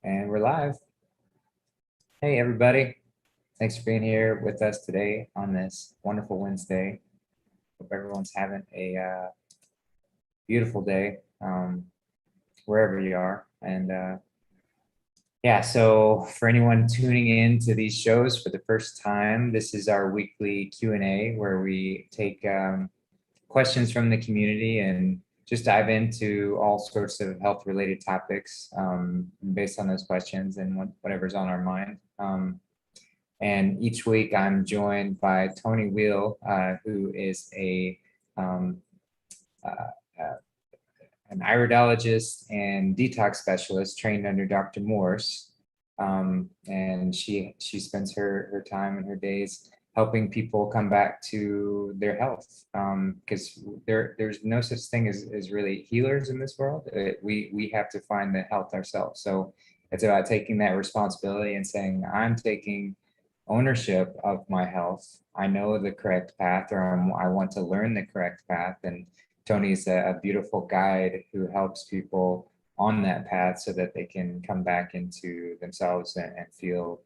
And we're live. Hey, everybody. Thanks for being here with us today on this wonderful Wednesday. Hope everyone's having a beautiful day wherever you are. And yeah, so for anyone tuning in to these shows for the first time, this is our weekly Q&A where we take questions from the community and just dive into all sorts of health related topics based on those questions and whatever's on our mind. And each week I'm joined by Toni Weel, who is an iridologist and detox specialist trained under Dr. Morse. And she spends her time and her days helping people come back to their health, because there's no such thing as really healers in this world. We have to find the health ourselves. So it's about taking that responsibility and saying, I'm taking ownership of my health. I know the correct path, or I want to learn the correct path. And Toni's a beautiful guide who helps people on that path so that they can come back into themselves and feel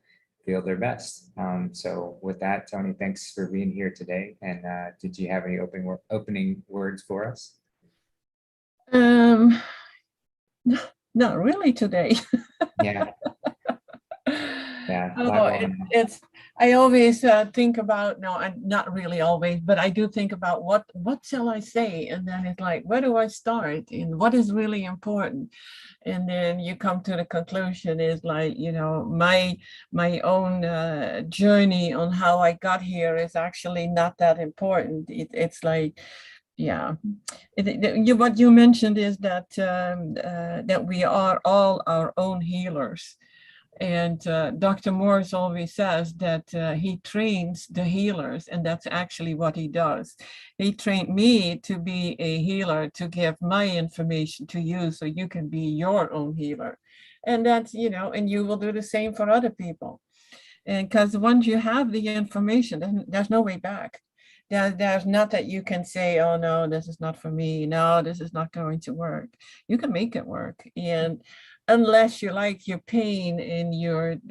their best. So with that, Toni, thanks for being here today. And did you have any opening words for us? Not really today. Yeah. Yeah. I always think about, no, not really always, but I do think about what shall I say? And then it's like, where do I start? And what is really important? And then you come to the conclusion is like, my own journey on how I got here is actually not that important. It's like, yeah, what you mentioned is that that we are all our own healers. And Dr. Morse always says that he trains the healers, and that's actually what he does. He trained me to be a healer, to give my information to you so you can be your own healer. And that's, and you will do the same for other people. And because once you have the information, then there's no way back. There's not that you can say, oh, no, this is not for me. No, this is not going to work. You can make it work. And unless you like your pain in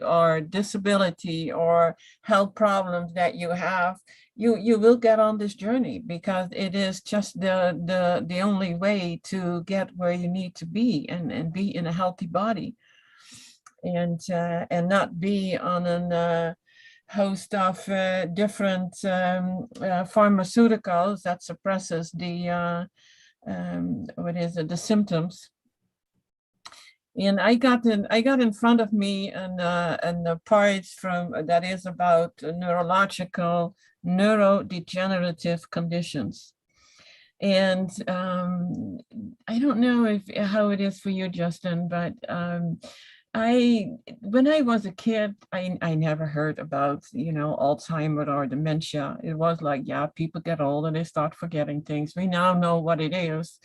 or disability or health problems that you have, you will get on this journey, because it is just the only way to get where you need to be and be in a healthy body, and not be on a host of different pharmaceuticals that suppresses the the symptoms. And I got in front of me and the parts from that is about neurological neurodegenerative conditions. And I don't know how it is for you, Justin, but when I was a kid, I never heard about, Alzheimer or dementia. It was like, yeah, people get old and they start forgetting things. We now know what it is.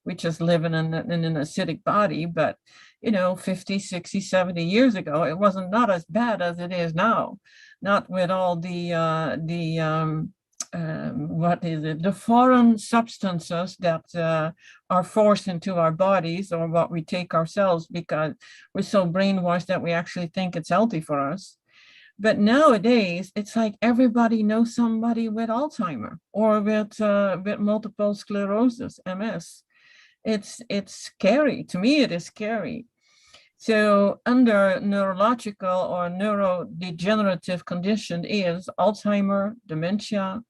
We just live in an acidic body, but 50, 60, 70 years ago, it wasn't not as bad as it is now. Not with all the foreign substances that are forced into our bodies, or what we take ourselves because we're so brainwashed that we actually think it's healthy for us. But nowadays, it's like everybody knows somebody with Alzheimer or with multiple sclerosis, MS. It's scary. To me, it is scary. So under neurological or neurodegenerative condition is Alzheimer, dementia,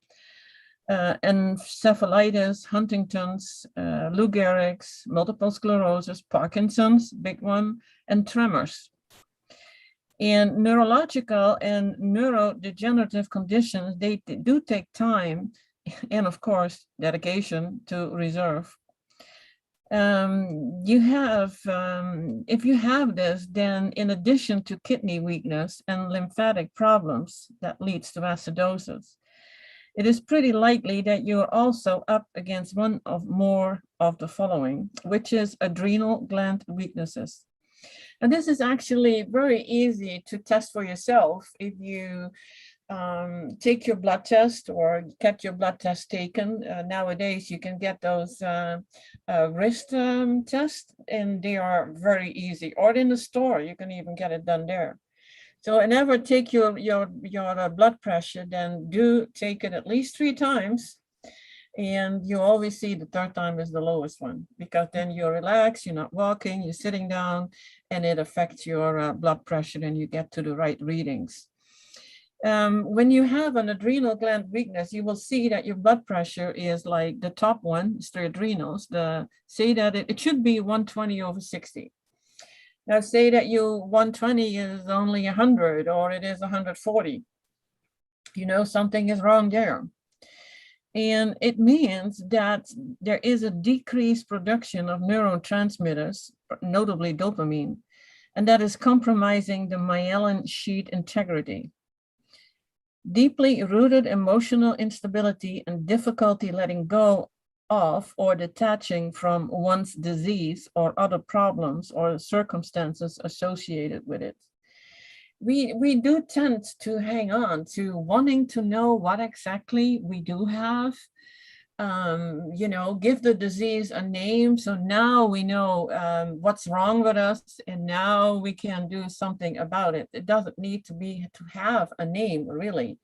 encephalitis, Huntington's, Lou Gehrig's, multiple sclerosis, Parkinson's, big one, and tremors. And neurological and neurodegenerative conditions, they do take time and, of course, dedication to resolve. If you have this, then in addition to kidney weakness and lymphatic problems that leads to acidosis, it is pretty likely that you're also up against one of more of the following, which is adrenal gland weaknesses. And this is actually very easy to test for yourself if you take your blood test or get your blood test taken. Nowadays, you can get those wrist tests, and they are very easy. Or in the store, you can even get it done there. So whenever take your blood pressure, then do take it at least 3 times. And you always see the 3rd time is the lowest one, because then you're relaxed, you're not walking, you're sitting down, and it affects your blood pressure and you get to the right readings. When you have an adrenal gland weakness, you will see that your blood pressure is like the top one, it's the adrenals. Say that it should be 120/60. Now say that you 120 is only 100 or it is 140. You know something is wrong there. And it means that there is a decreased production of neurotransmitters, notably dopamine, and that is compromising the myelin sheath integrity. Deeply rooted emotional instability and difficulty letting go of or detaching from one's disease or other problems or circumstances associated with it. We do tend to hang on to wanting to know what exactly we do have, give the disease a name. So now we know what's wrong with us, and now we can do something about it. It doesn't need to have a name, really.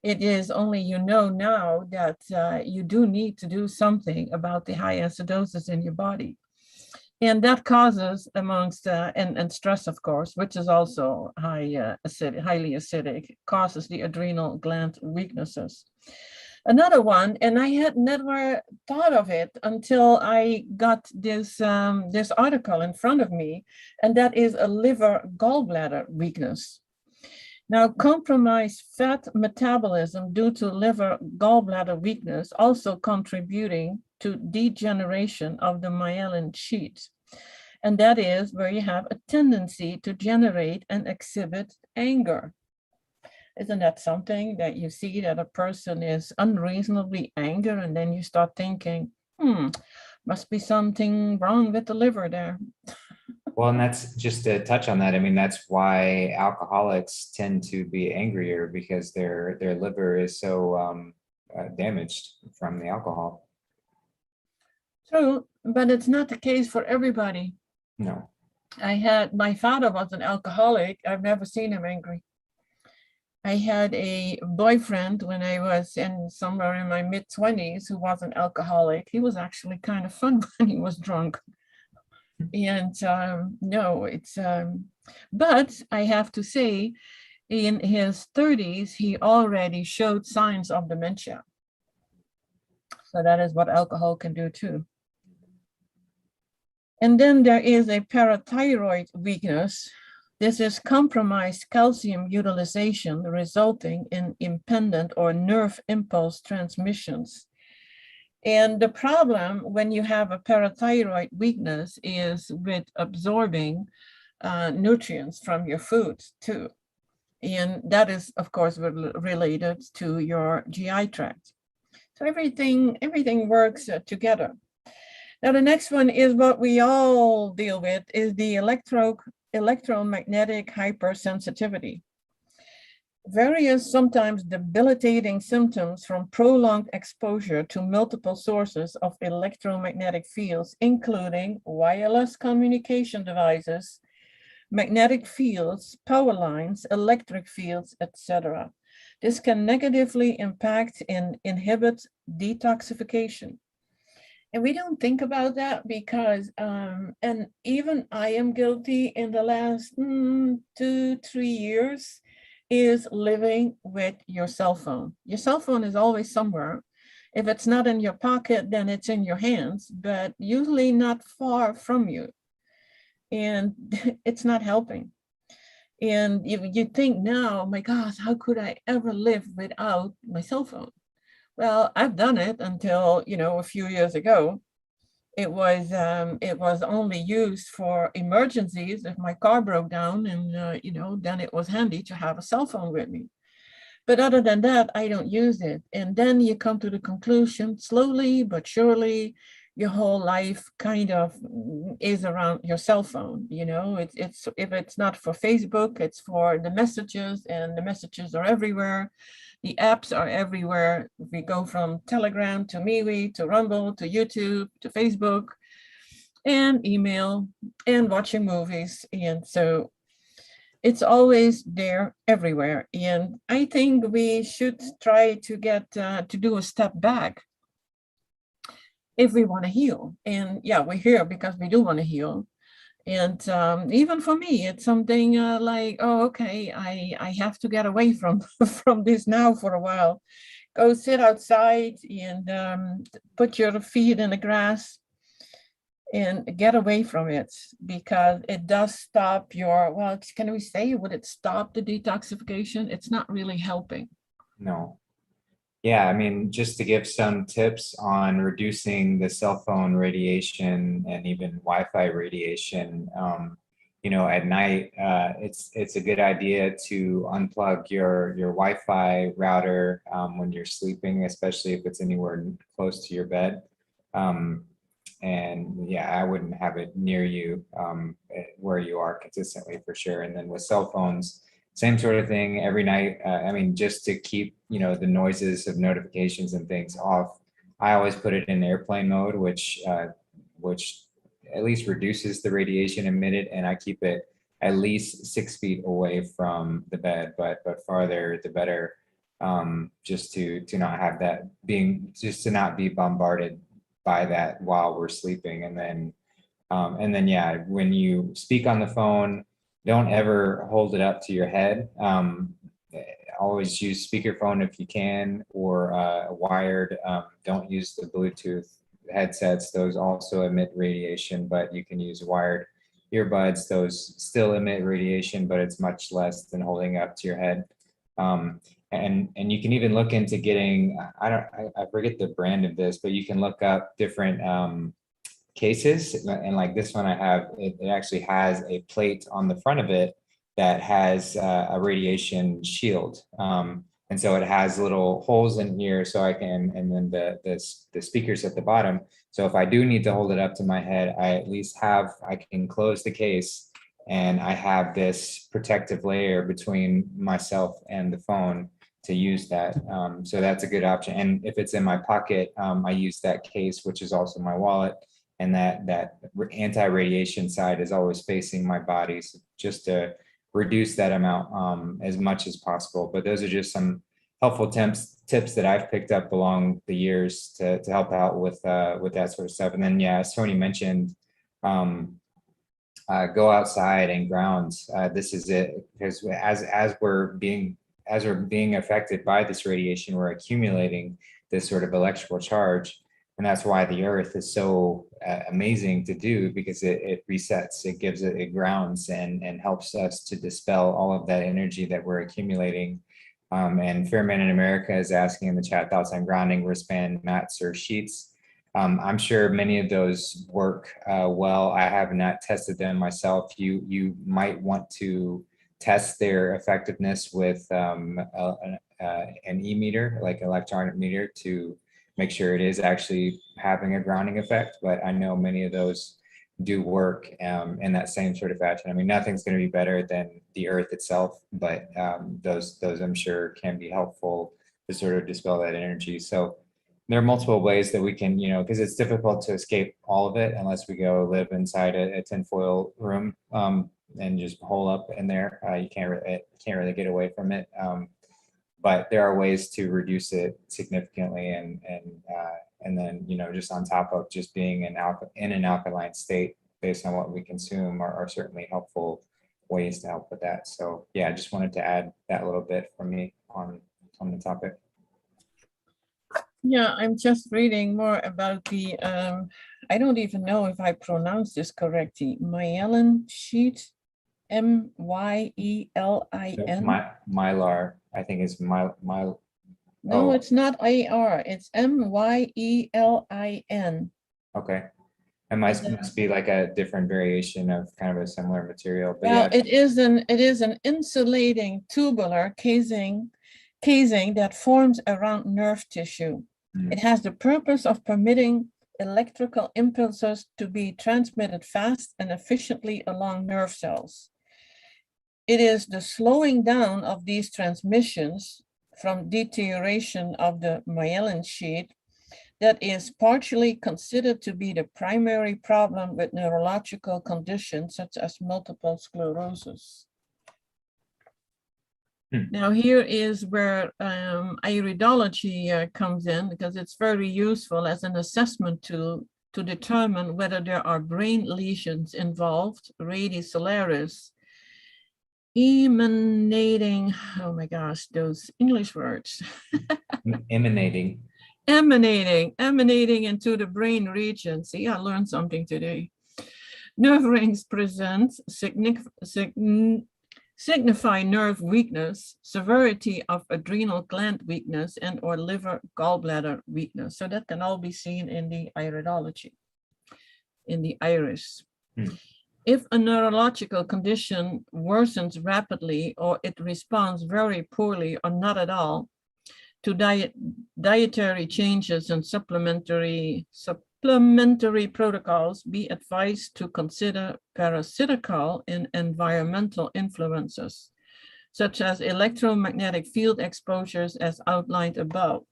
It is only now that you do need to do something about the high acidosis in your body. And that causes amongst, and stress, of course, which is also highly acidic, causes the adrenal gland weaknesses. Another one, and I had never thought of it until I got this article in front of me, and that is a liver gallbladder weakness. Now, compromised fat metabolism due to liver gallbladder weakness also contributing to degeneration of the myelin sheath. And that is where you have a tendency to generate and exhibit anger. Isn't that something that you see that a person is unreasonably angry, and then you start thinking, must be something wrong with the liver there. Well, and that's just to touch on that. I mean, that's why alcoholics tend to be angrier, because their liver is so damaged from the alcohol. True, but it's not the case for everybody. No. My father was an alcoholic. I've never seen him angry. I had a boyfriend when I was somewhere in my mid-20s who was an alcoholic. He was actually kind of fun when he was drunk. And but I have to say, in his 30s, he already showed signs of dementia. So that is what alcohol can do too. And then there is a parathyroid weakness. This is compromised calcium utilization resulting in impedant or nerve impulse transmissions. And the problem when you have a parathyroid weakness is with absorbing nutrients from your food too. And that is, of course, related to your GI tract. So everything works together. Now, the next one is what we all deal with, is the electromagnetic hypersensitivity. Various, sometimes debilitating symptoms from prolonged exposure to multiple sources of electromagnetic fields, including wireless communication devices, magnetic fields, power lines, electric fields, etc. This can negatively impact and inhibit detoxification. And we don't think about that because, and even I am guilty in the last 2-3 years, is living with your cell phone. Your cell phone is always somewhere. If it's not in your pocket, then it's in your hands, but usually not far from you. And it's not helping. And if you think now, my gosh, how could I ever live without my cell phone? Well, I've done it until, a few years ago. It was only used for emergencies if my car broke down, and then it was handy to have a cell phone with me. But other than that, I don't use it. And then you come to the conclusion, slowly but surely, your whole life kind of is around your cell phone. It's if it's not for Facebook, it's for the messages, and the messages are everywhere. The apps are everywhere. We go from Telegram to MeWe to Rumble to YouTube to Facebook and email and watching movies. And so it's always there everywhere. And I think we should try to get to do a step back if we want to heal. And yeah, we're here because we do want to heal. And even for me, it's something like, oh, okay, I have to get away from from this now for a while. Go sit outside and put your feet in the grass and get away from it, because it does stop your, well, can we say, would it stop the detoxification? It's not really helping. No. Yeah, I mean, just to give some tips on reducing the cell phone radiation and even Wi-Fi radiation, at night, it's a good idea to unplug your Wi-Fi router when you're sleeping, especially if it's anywhere close to your bed. And yeah, I wouldn't have it near you where you are consistently, for sure. And then with cell phones, same sort of thing every night. I mean, just to keep, the noises of notifications and things off, I always put it in airplane mode, which at least reduces the radiation emitted, and I keep it at least 6 feet away from the bed, but farther the better, just to not have that just to not be bombarded by that while we're sleeping. And then yeah, when you speak on the phone, don't ever hold it up to your head. Always use speakerphone if you can, or wired. Don't use the Bluetooth headsets. Those also emit radiation, but you can use wired earbuds. Those still emit radiation, but it's much less than holding up to your head. And you can even look into getting, I forget the brand of this, but you can look up different cases. And like this one I have, it actually has a plate on the front of it that has a radiation shield. And so it has little holes in here, so I can, and then the speakers at the bottom. So if I do need to hold it up to my head, I at least I can close the case, and I have this protective layer between myself and the phone to use that. So that's a good option. And if it's in my pocket, I use that case, which is also my wallet. And that anti-radiation side is always facing my body, so just to reduce that amount as much as possible. But those are just some helpful tips that I've picked up along the years to help out with that sort of stuff. And then, yeah, as Toni mentioned, go outside and ground. This is it, because as we're being affected by this radiation, we're accumulating this sort of electrical charge. And that's why the earth is so amazing to do, because it resets, it grounds and helps us to dispel all of that energy that we're accumulating. And Fairman in America is asking in the chat, thoughts on grounding wristband, mats, or sheets. I'm sure many of those work well. I have not tested them myself. You might want to test their effectiveness with an e-meter, like electronic meter, to make sure it is actually having a grounding effect. But I know many of those do work in that same sort of fashion. I mean, nothing's going to be better than the earth itself, but those I'm sure can be helpful to sort of dispel that energy. So there are multiple ways that we can, because it's difficult to escape all of it unless we go live inside a tinfoil room and just hole up in there. You can't really get away from it. But there are ways to reduce it significantly, and then just on top of just being in an alkaline state based on what we consume are certainly helpful ways to help with that. So yeah, I just wanted to add that little bit from me on the topic. Yeah, I'm just reading more about the I don't even know if I pronounced this correctly. Myelin sheet, M-Y-E-L-I-N. Mylar, I think is No, it's not A-R. It's M-Y-E-L-I-N. Okay. It must be like a different variation of kind of a similar material. But well, yeah. it is an insulating tubular casing that forms around nerve tissue. It has the purpose of permitting electrical impulses to be transmitted fast and efficiently along nerve cells. It is the slowing down of these transmissions from deterioration of the myelin sheath that is partially considered to be the primary problem with neurological conditions such as multiple sclerosis. Now here is where iridology comes in, because it's very useful as an assessment tool to determine whether there are brain lesions involved, radii solaris, emanating, oh my gosh, those English words. Emanating into the brain region. See, I learned something today. Nerve rings present signify nerve weakness, severity of adrenal gland weakness, and or liver gallbladder weakness. So that can all be seen in the iridology, in the iris. If a neurological condition worsens rapidly, or it responds very poorly or not at all to dietary changes and supplementary protocols, be advised to consider parasitical and environmental influences, such as electromagnetic field exposures as outlined above.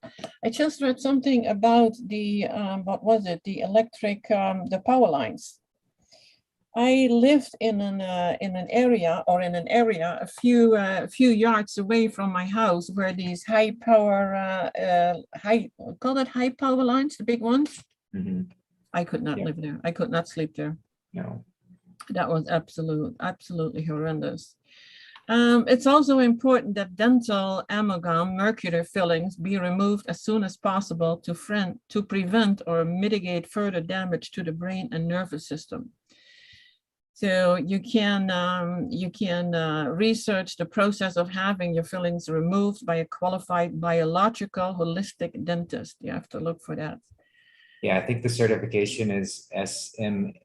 I just read something about the, what was it? The electric, the power lines. I lived in an area a few yards away from my house where these high power, call it high power lines, the big ones. I could not live there. I could not sleep there. No. That was absolutely horrendous. It's also important that dental amalgam mercury fillings be removed as soon as possible to prevent or mitigate further damage to the brain and nervous system. So you can research the process of having your fillings removed by a qualified biological holistic dentist. You have to look for that. Yeah, I think the certification is SMART,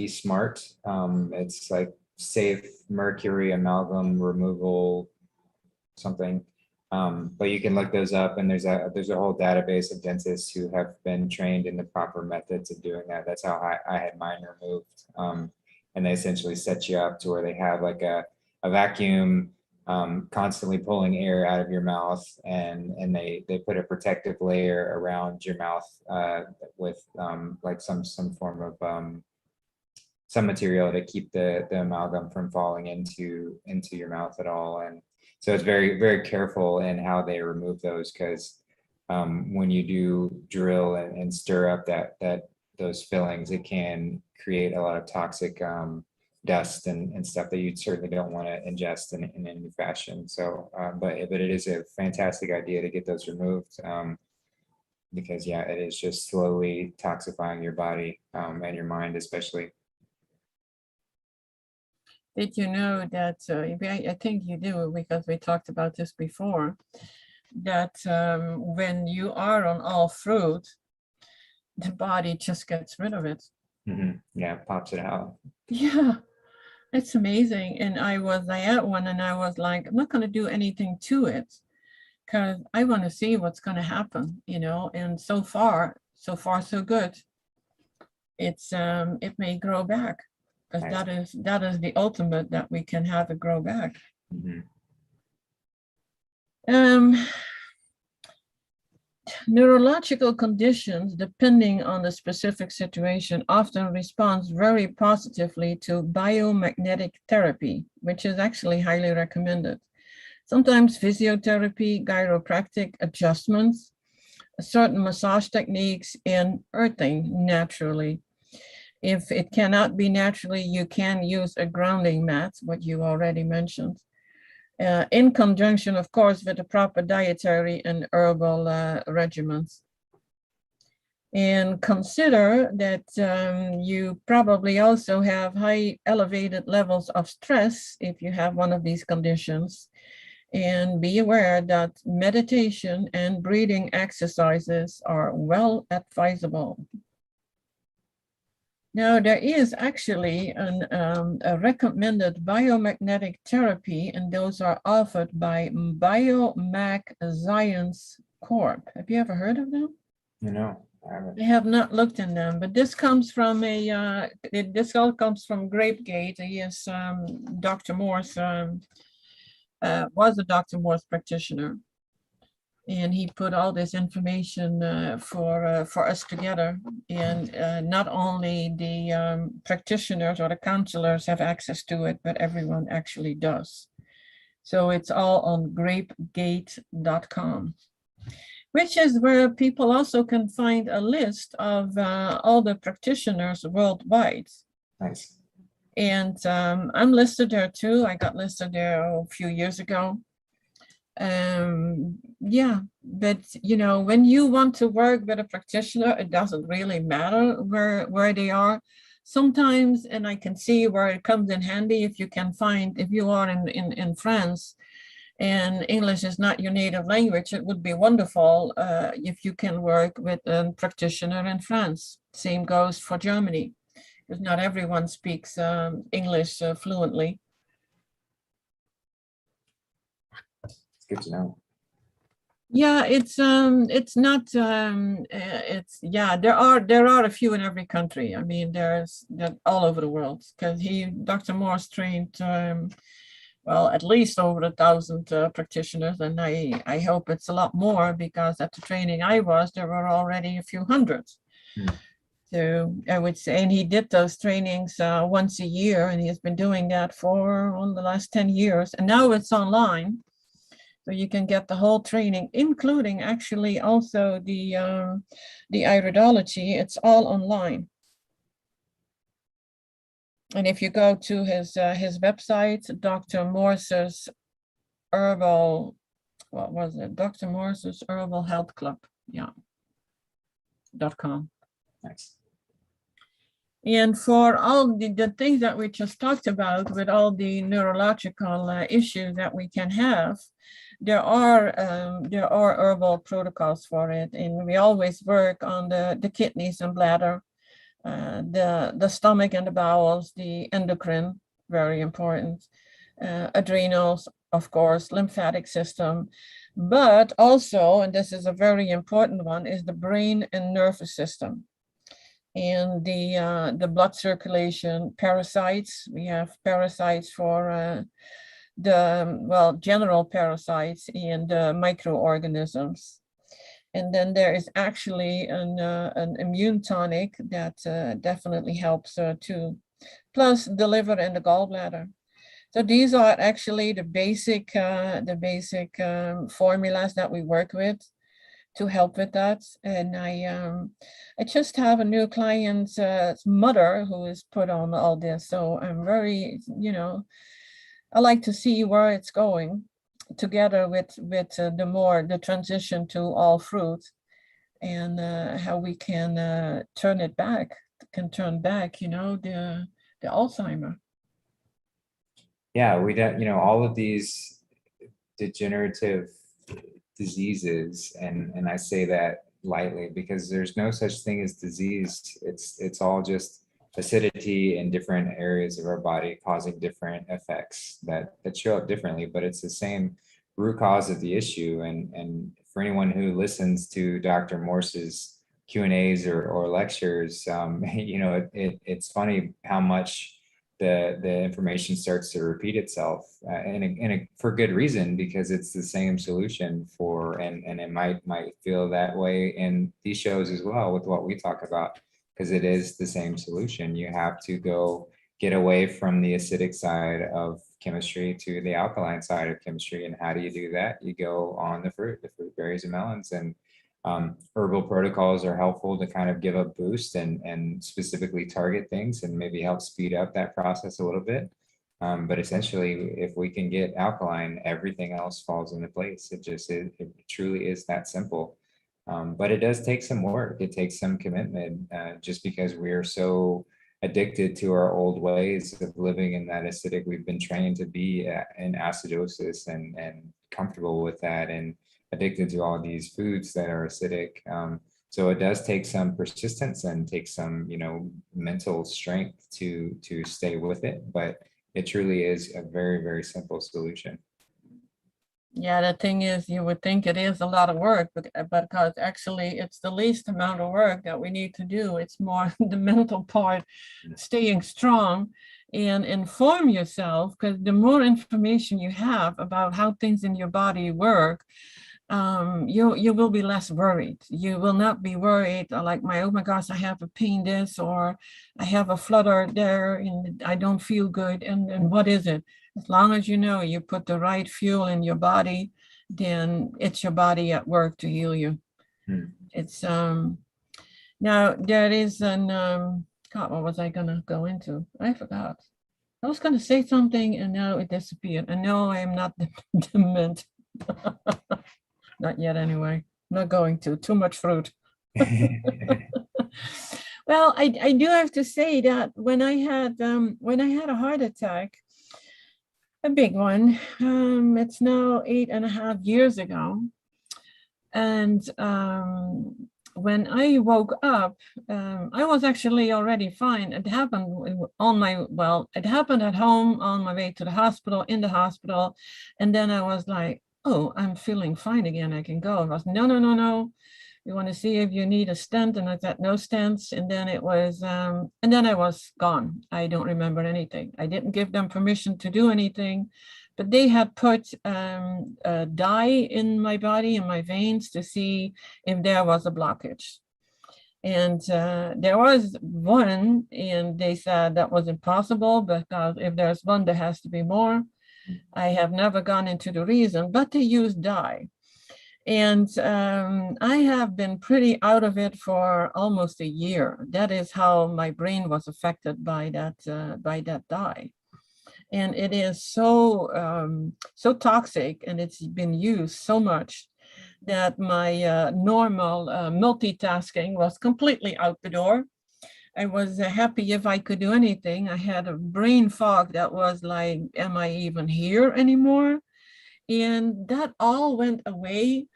SMART. It's like safe mercury amalgam removal something. But you can look those up, and there's a whole database of dentists who have been trained in the proper methods of doing that. That's how I had mine removed. And they essentially set you up to where they have like a vacuum constantly pulling air out of your mouth, and they put a protective layer around your mouth with like some form of some material to keep the amalgam from falling into your mouth at all. And so it's very, very careful in how they remove those, because when you do drill and stir up those fillings, it can create a lot of toxic dust and stuff that you certainly don't want to ingest in any fashion. So, but it is a fantastic idea to get those removed, because yeah, it is just slowly toxifying your body and your mind, especially. Did you know that, I think you do, because we talked about this before, that when you are on all fruit, the body just gets rid of it. Yeah, pops it out. Yeah, it's amazing. And I had one, and I was like, I'm not going to do anything to it, because I want to see what's going to happen, and so far so good. It may grow back, because that is the ultimate, that we can have it grow back. Neurological conditions, depending on the specific situation, often responds very positively to biomagnetic therapy, which is actually highly recommended. Sometimes physiotherapy, chiropractic adjustments, certain massage techniques, and earthing naturally. If it cannot be naturally, you can use a grounding mat, what you already mentioned, in conjunction, of course, with the proper dietary and herbal regimens. And consider that you probably also have high elevated levels of stress if you have one of these conditions. And be aware that meditation and breathing exercises are well advisable. Now, there is actually a recommended biomagnetic therapy, and those are offered by Biomag Science Corp. Have you ever heard of them? No. I have not looked in them, but this comes from this all comes from Grapegate. He is Dr. Morse, was a Dr. Morse practitioner. And he put all this information for us together. And not only the practitioners or the counselors have access to it, but everyone actually does. So it's all on grapegate.com, which is where people also can find a list of all the practitioners worldwide. Nice. And I'm listed there too. I got listed there a few years ago. Yeah, but when you want to work with a practitioner, it doesn't really matter where they are. Sometimes, and I can see where it comes in handy if you are in France and English is not your native language, it would be wonderful if you can work with a practitioner in France. Same goes for Germany, because not everyone speaks English fluently. Good to know. Yeah, it's not there are a few in every country. I mean, there's all over the world, because Dr. Morse trained well, at least over 1,000 practitioners, and I hope it's a lot more, because at the training I was, there were already a few hundreds. So I would say, and he did those trainings once a year, and he has been doing that for the last 10 years, and now it's online. So you can get the whole training, including actually also the iridology. It's all online. And if you go to his website, Dr. Morse's Herbal, what was it? Dr. Morse's Herbal Health Club, yeah, .com. Nice. And for all the things that we just talked about, with all the neurological issues that we can have, there are herbal protocols for it, and we always work on the kidneys and bladder, the stomach and the bowels, the endocrine, very important, adrenals, of course, lymphatic system, but also, and this is a very important one, is the brain and nervous system. And the blood circulation, parasites. We have parasites for general parasites and microorganisms. And then there is actually an immune tonic that definitely helps too, plus the liver and the gallbladder. So these are actually the basic formulas that we work with to help with that. And I just have a new client's mother who is put on all this. So I'm very, I like to see where it's going, together with the transition to all fruit, and how we can turn back the Alzheimer. Yeah, we don't, all of these degenerative diseases, and I say that lightly because there's no such thing as disease. It's all just acidity in different areas of our body causing different effects that show up differently, but it's the same root cause of the issue. And for anyone who listens to Dr. Morse's Q&As or lectures, it's funny how much the information starts to repeat itself, and for good reason, because it's the same solution and it might feel that way in these shows as well with what we talk about, because it is the same solution. You have to go get away from the acidic side of chemistry to the alkaline side of chemistry. And how do you do that? You go on the fruit, berries, and melons. And herbal protocols are helpful to kind of give a boost and specifically target things and maybe help speed up that process a little bit. But essentially, if we can get alkaline, everything else falls into place. It truly is that simple. But it does take some work. It takes some commitment, just because we are so addicted to our old ways of living in that acidic. We've been trained to be in acidosis and comfortable with that, and addicted to all these foods that are acidic. So it does take some persistence and take some, mental strength to stay with it. But it truly is a very, very simple solution. Yeah, the thing is, you would think it is a lot of work, but because actually it's the least amount of work that we need to do. It's more the mental part, staying strong and inform yourself, because the more information you have about how things in your body work, you will be less worried. You will not be worried like oh my gosh, I have a pain this, or I have a flutter there and I don't feel good. And what is it? As long as you know you put the right fuel in your body, then it's your body at work to heal you. It's now there is an God, what was I gonna go into? I forgot. I was gonna say something and now it disappeared. And no, I am not dement. Not yet anyway. Not going to. Too much fruit. Well, I do have to say that when I had a heart attack, a big one, it's now 8.5 years ago. And when I woke up, I was actually already fine. It happened it happened at home on my way to the hospital, in the hospital. And then I was like, oh, I'm feeling fine again. I can go. I was, no. You want to see if you need a stent? And I said, no stents. And then it was, and then I was gone. I don't remember anything. I didn't give them permission to do anything, but they had put a dye in my body, in my veins, to see if there was a blockage. And there was one, and they said that was impossible because if there's one, there has to be more. I have never gone into the reason, but they used dye. And I have been pretty out of it for almost a year. That is how my brain was affected by that dye. And it is so toxic, and it's been used so much that my normal multitasking was completely out the door. I was happy if I could do anything. I had a brain fog that was like, am I even here anymore? And that all went away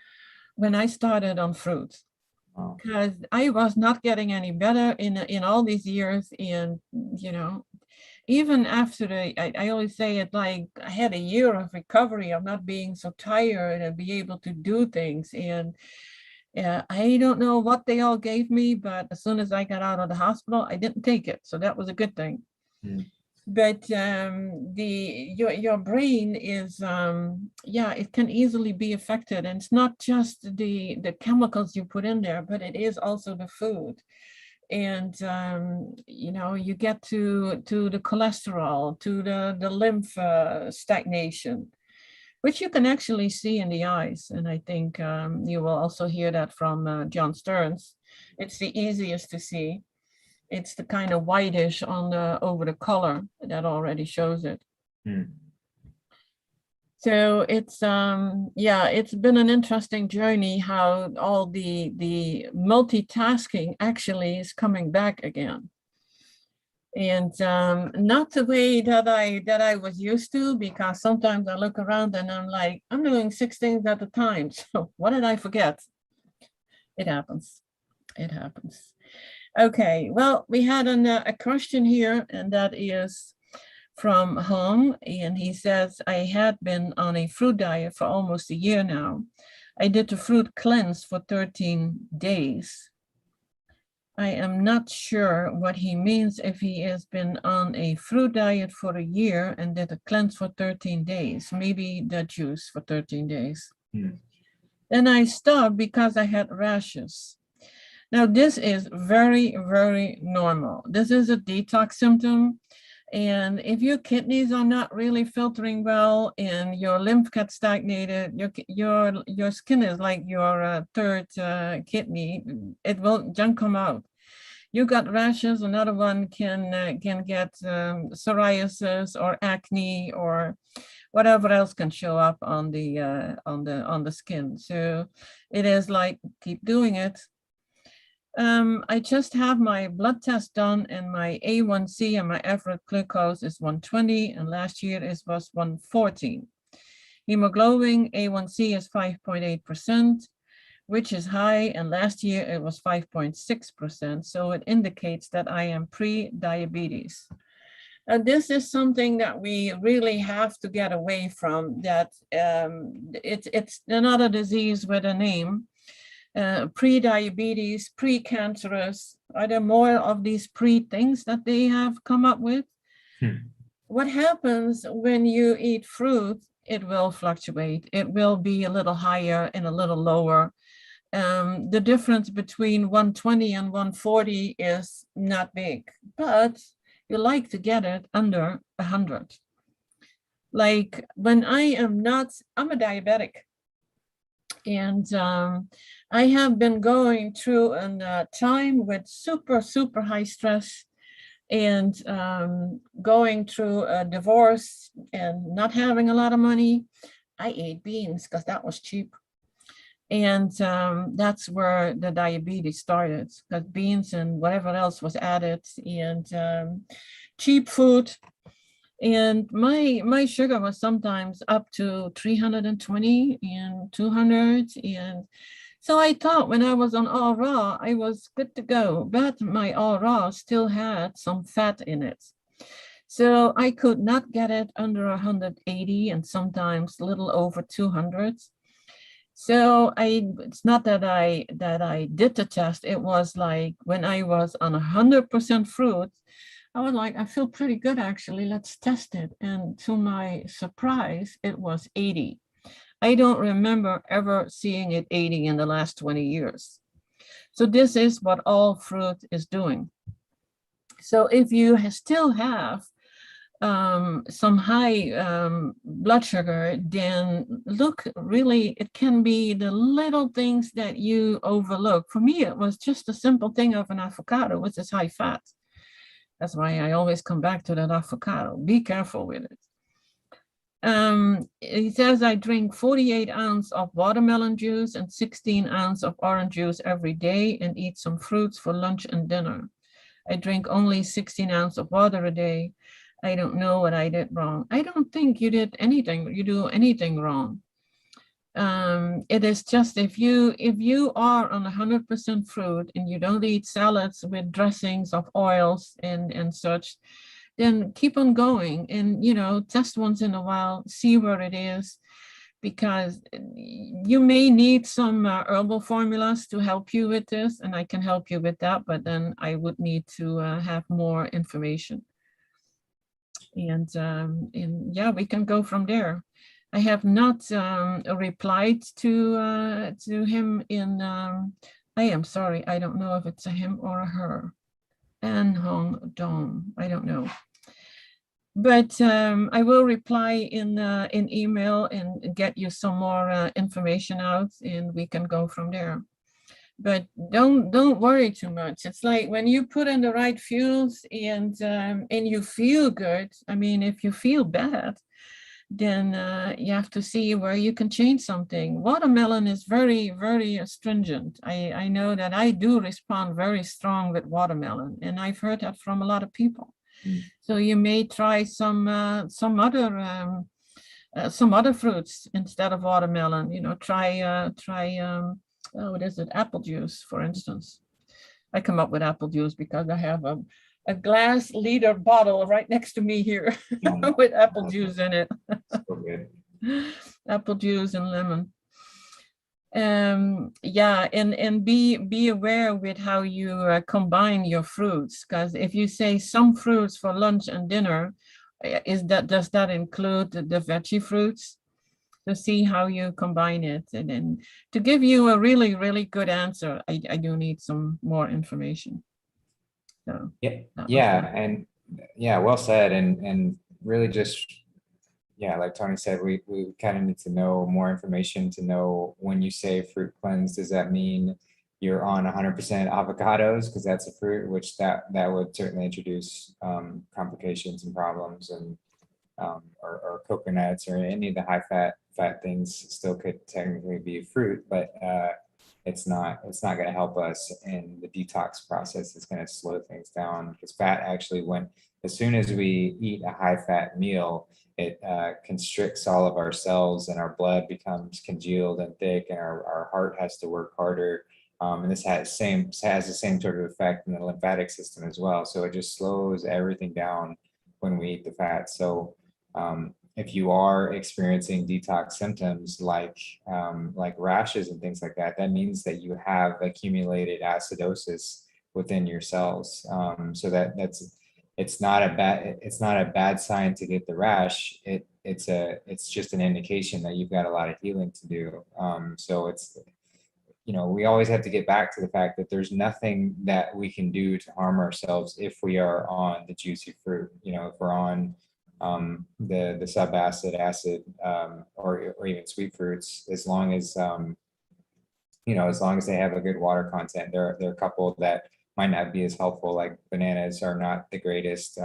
when I started on fruits, because I was not getting any better in all these years. And, even after I always say it, like I had a year of recovery of not being so tired and be able to do things. And I don't know what they all gave me, but as soon as I got out of the hospital, I didn't take it. So that was a good thing. But your brain is, it can easily be affected. And it's not just the chemicals you put in there, but it is also the food. And you get to the cholesterol, to the lymph stagnation, which you can actually see in the eyes. And I think you will also hear that from John Stearns. It's the easiest to see. It's the kind of whitish over the color that already shows it. So it's it's been an interesting journey how all the multitasking actually is coming back again. And not the way that I was used to, because sometimes I look around and I'm like, I'm doing 6 things at a time. So what did I forget? It happens. It happens. Okay, well, we had a question here, and that is from home, and he says, I had been on a fruit diet for almost a year now. I did the fruit cleanse for 13 days. I am not sure what he means if he has been on a fruit diet for a year and did a cleanse for 13 days, maybe the juice for 13 days. Then I stopped because I had rashes. Now, this is very, very normal. This is a detox symptom. And if your kidneys are not really filtering well and your lymph gets stagnated, your skin is like your third kidney, it will junk come out. You got rashes, another one can get psoriasis or acne or whatever else can show up on the skin. So it is like, keep doing it. I just have my blood test done, and my A1C and my average glucose is 120, and last year it was 114. Hemoglobin A1C is 5.8%, which is high, and last year it was 5.6%. So it indicates that I am pre-diabetes. And this is something that we really have to get away from, that it's another disease with a name, pre-diabetes, pre-cancerous. Are there more of these pre-things that they have come up with? What happens when you eat fruit? It will fluctuate. It will be a little higher and a little lower. The difference between 120 and 140 is not big, but you like to get it under 100. Like when I'm a diabetic, and I have been going through a time with super high stress, and going through a divorce and not having a lot of money. I ate beans because that was cheap. And that's where the diabetes started, because beans and whatever else was added, and cheap food. And my sugar was sometimes up to 320 and 200. And so I thought when I was on all raw, I was good to go, but my all raw still had some fat in it. So I could not get it under 180 and sometimes a little over 200. So it's not that I did the test. It was like when I was on 100% fruit, I was like, I feel pretty good actually, let's test it. And to my surprise, it was 80. I don't remember ever seeing it 80 in the last 20 years. So this is what all fruit is doing. So if you still have some high blood sugar, then look, really, it can be the little things that you overlook. For me, it was just a simple thing of an avocado, which is high fat. That's why I always come back to that avocado. Be careful with it. He says, I drink 48 ounces of watermelon juice and 16 ounces of orange juice every day and eat some fruits for lunch and dinner. I drink only 16 ounces of water a day. I don't know what I did wrong. I don't think you do anything wrong. It is just if you are on 100% fruit and you don't eat salads with dressings of oils and such, then keep on going and, test once in a while, see where it is, because you may need some herbal formulas to help you with this, and I can help you with that, but then I would need to have more information. And yeah, we can go from there. I have not replied to him in, I am sorry, I don't know if it's a him or a her. An Hong Dong, I don't know. But I will reply in email and get you some more information out, and we can go from there. But don't worry too much. It's like when you put in the right fuels and you feel good. I mean, if you feel bad, then you have to see where you can change something. Watermelon is very, very astringent. I know that I do respond very strong with watermelon, and I've heard that from a lot of people. So you may try some other fruits instead of watermelon. Try what is it? Apple juice, for instance. I come up with apple juice because I have a glass liter bottle right next to me here with apple juice in it. So good. Apple juice and lemon. Yeah, and be aware with how you combine your fruits, because if you say some fruits for lunch and dinner, does that include the veggie fruits? To see how you combine it, and then to give you a really, really good answer, I do need some more information. So and well said, and really just like Toni said, we kind of need to know more information to know when you say fruit cleanse, does that mean you're on 100% avocados because that's a fruit, which that would certainly introduce complications and problems, and or coconuts or any of the high fat things still could technically be a fruit, but it's not going to help us in the detox process. It's going to slow things down, because fat actually, as soon as we eat a high fat meal, it constricts all of our cells, and our blood becomes congealed and thick, and our heart has to work harder. And this has the same sort of effect in the lymphatic system as well. So it just slows everything down when we eat the fat. So if you are experiencing detox symptoms like rashes and things like that, that means that you have accumulated acidosis within your cells. So it's not a bad sign to get the rash. It's just an indication that you've got a lot of healing to do. So it's, we always have to get back to the fact that there's nothing that we can do to harm ourselves if we are on the juicy fruit. If we're on the subacid, acid, or even sweet fruits, as long as as long as they have a good water content. There are a couple that might not be as helpful, like bananas are not the greatest.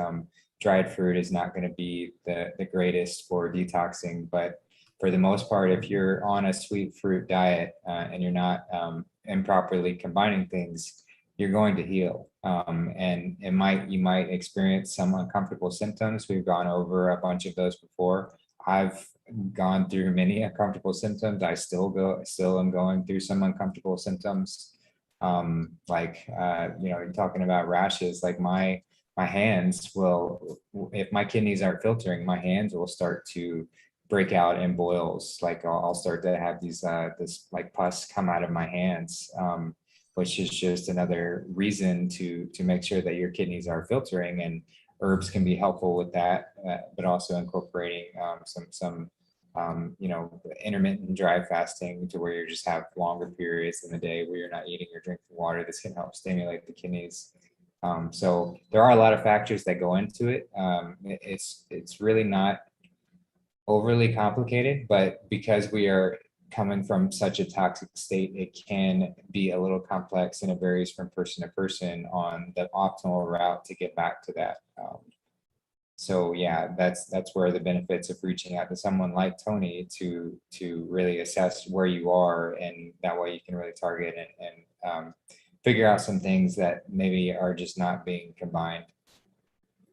Dried fruit is not going to be the greatest for detoxing, but for the most part, if you're on a sweet fruit diet and you're not improperly combining things, you're going to heal. And you might experience some uncomfortable symptoms. We've gone over a bunch of those before. I've gone through many uncomfortable symptoms. I still am going through some uncomfortable symptoms. You're talking about rashes, like my hands will, if my kidneys aren't filtering, my hands will start to break out in boils. Like I'll start to have this like pus come out of my hands, which is just another reason to make sure that your kidneys are filtering. And herbs can be helpful with that, but also incorporating some intermittent dry fasting, to where you just have longer periods in the day where you're not eating or drinking water. This can help stimulate the kidneys. So there are a lot of factors that go into it. It's really not overly complicated, but because we are coming from such a toxic state, it can be a little complex, and it varies from person to person on the optimal route to get back to that. So yeah, that's where the benefits of reaching out to someone like Toni to really assess where you are, and that way you can really target and figure out some things that maybe are just not being combined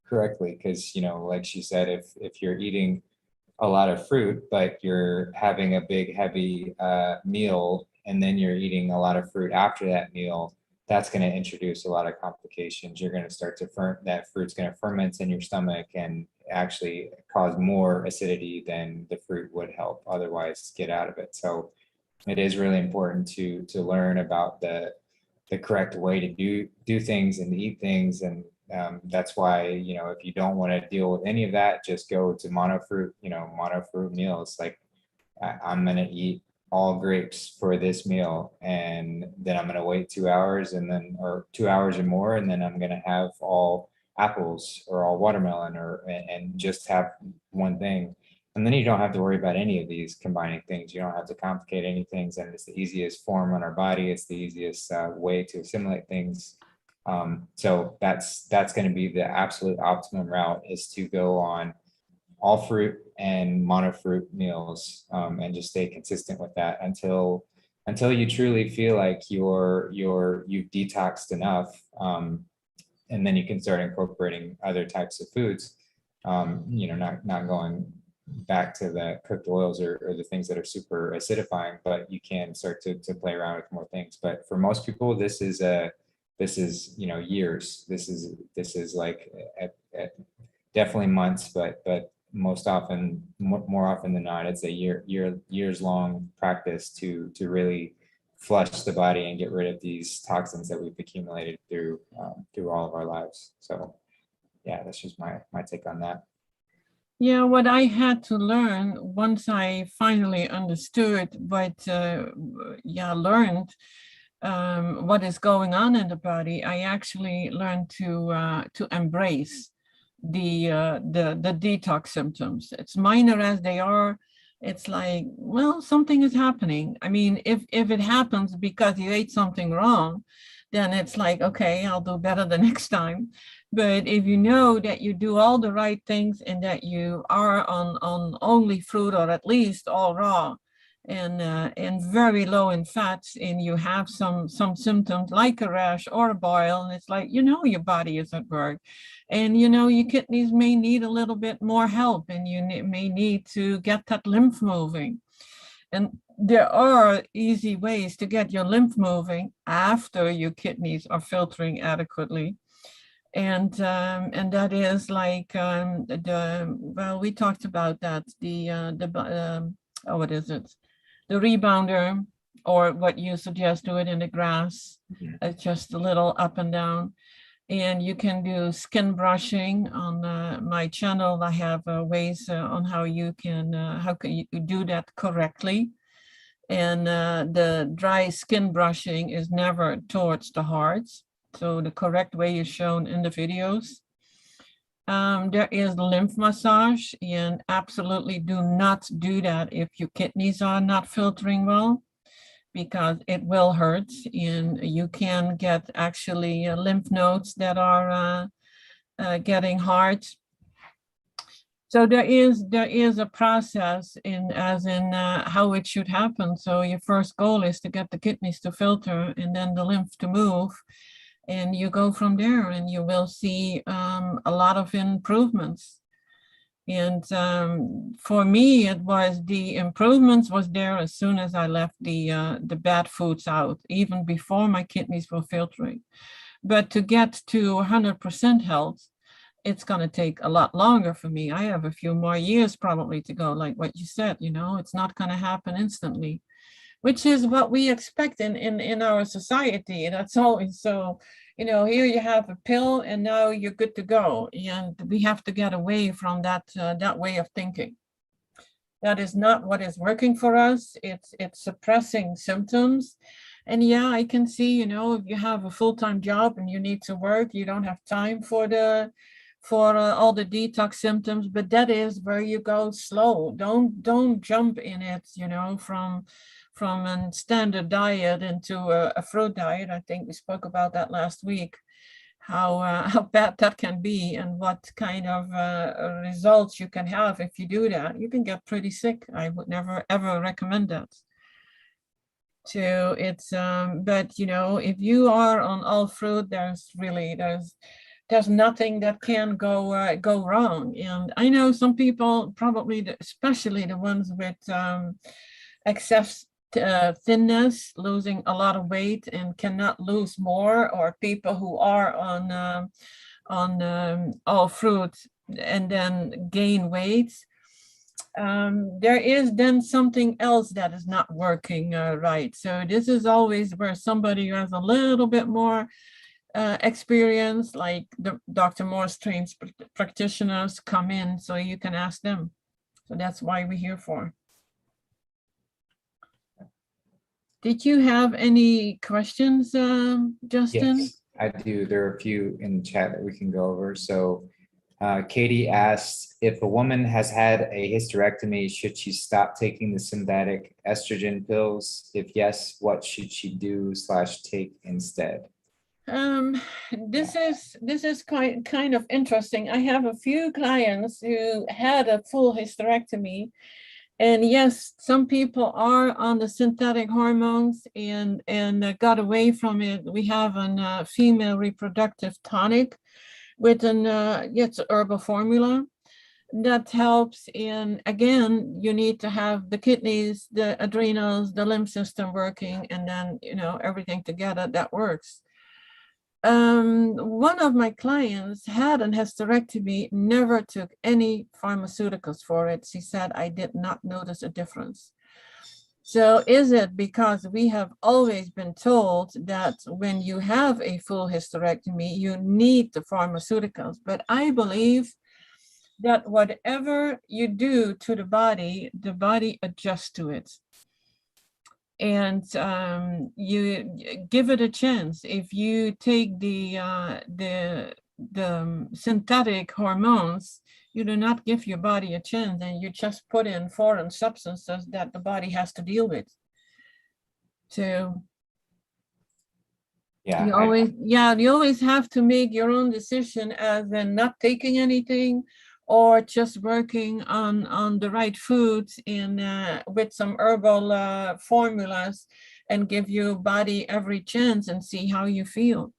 correctly. Because like she said, if you're eating a lot of fruit, but you're having a big heavy meal, and then you're eating a lot of fruit after that meal, that's going to introduce a lot of complications. You're going to start to that fruit's going to ferment in your stomach and actually cause more acidity than the fruit would help otherwise get out of it. So it is really important to learn about the correct way to do things and eat things. And that's why, if you don't want to deal with any of that, just go to monofruit meals. Like I'm going to eat all grapes for this meal, and then I'm going to wait 2 hours or 2 hours or more. And then I'm going to have all apples or all watermelon and just have one thing. And then you don't have to worry about any of these combining things. You don't have to complicate any things. And it's the easiest form on our body. It's the easiest way to assimilate things. So that's going to be the absolute optimum route, is to go on all fruit and monofruit meals, and just stay consistent with that until you truly feel like you've detoxed enough. And then you can start incorporating other types of foods, not going back to the cooked oils or the things that are super acidifying, but you can start to play around with more things. But for most people, this is years. This is like at definitely months, but most often, more often than not, it's a years long practice to really flush the body and get rid of these toxins that we've accumulated through all of our lives. So yeah, that's just my take on that. Yeah, what I had to learn once I finally understood, learned what is going on in the body, I actually learned to embrace the detox symptoms. It's minor as they are. It's like, well, something is happening. I mean, if it happens because you ate something wrong, then it's like, okay, I'll do better the next time. But if you know that you do all the right things and that you are on only fruit, or at least all raw, and very low in fats, and you have some symptoms like a rash or a boil, and it's like, your body is at work, and your kidneys may need a little bit more help, and you may need to get that lymph moving. And there are easy ways to get your lymph moving after your kidneys are filtering adequately. and that is like well, we talked about that, oh, what is it, the rebounder, or what you suggest, do it in the grass, just a little up and down. And you can do skin brushing on my channel. I have ways on how can you do that correctly. And the dry skin brushing is never towards the heart. So the correct way is shown in the videos. There is lymph massage, and absolutely do not do that if your kidneys are not filtering well, because it will hurt, and you can get actually lymph nodes that are getting hard. So there is a process in how it should happen. So your first goal is to get the kidneys to filter, and then the lymph to move, and you go from there, and you will see a lot of improvements. And for me, it was the improvements was there as soon as I left the bad foods out, even before my kidneys were filtering. But to get to 100% health, it's going to take a lot longer for me. I have a few more years probably to go, like what you said, it's not going to happen instantly, which is what we expect in our society. That's always so, here you have a pill and now you're good to go. And we have to get away from that way of thinking. That is not what is working for us. It's suppressing symptoms. And yeah, I can see, if you have a full-time job and you need to work, you don't have time for all the detox symptoms, but that is where you go slow. Don't jump in it, from a standard diet into a fruit diet. I think we spoke about that last week, how bad that can be, and what kind of results you can have if you do that. You can get pretty sick. I would never ever recommend that. So it's but if you are on all fruit, there's nothing that can go wrong. And I know some people, probably especially the ones with excess thinness, losing a lot of weight and cannot lose more, or people who are on all fruit and then gain weight. There is then something else that is not working right. So this is always where somebody who has a little bit more experience, like the Dr. Morse trained practitioners, come in, so you can ask them. So that's why we're here for. Did you have any questions, Justin? Yes, I do. There are a few in the chat that we can go over. So Katie asks, if a woman has had a hysterectomy, should she stop taking the synthetic estrogen pills? If yes, what should she do / take instead? This is kind of interesting. I have a few clients who had a full hysterectomy, and yes, some people are on the synthetic hormones and got away from it. We have a female reproductive tonic with it's an herbal formula that helps. And again, you need to have the kidneys, the adrenals, the lymph system working, and then everything together that works. One of my clients had an hysterectomy, never took any pharmaceuticals for it. She said, I did not notice a difference. So is it because we have always been told that when you have a full hysterectomy, you need the pharmaceuticals? But I believe that whatever you do to the body adjusts to it. And you give it a chance. If you take the synthetic hormones, you do not give your body a chance, and you just put in foreign substances that the body has to deal with. So yeah, you always have to make your own decision, as in not taking anything, or just working on the right foods with some herbal formulas, and give your body every chance and see how you feel.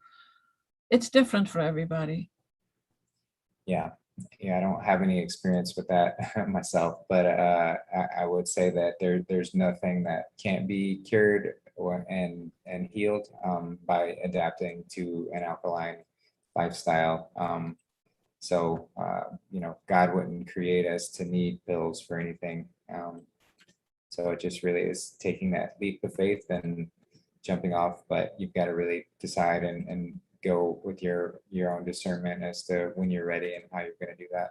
It's different for everybody. Yeah, I don't have any experience with that myself, but I would say that there's nothing that can't be cured and healed by adapting to an alkaline lifestyle. So, God wouldn't create us to need pills for anything. So it just really is taking that leap of faith and jumping off, but you've got to really decide and go with your own discernment as to when you're ready and how you're going to do that.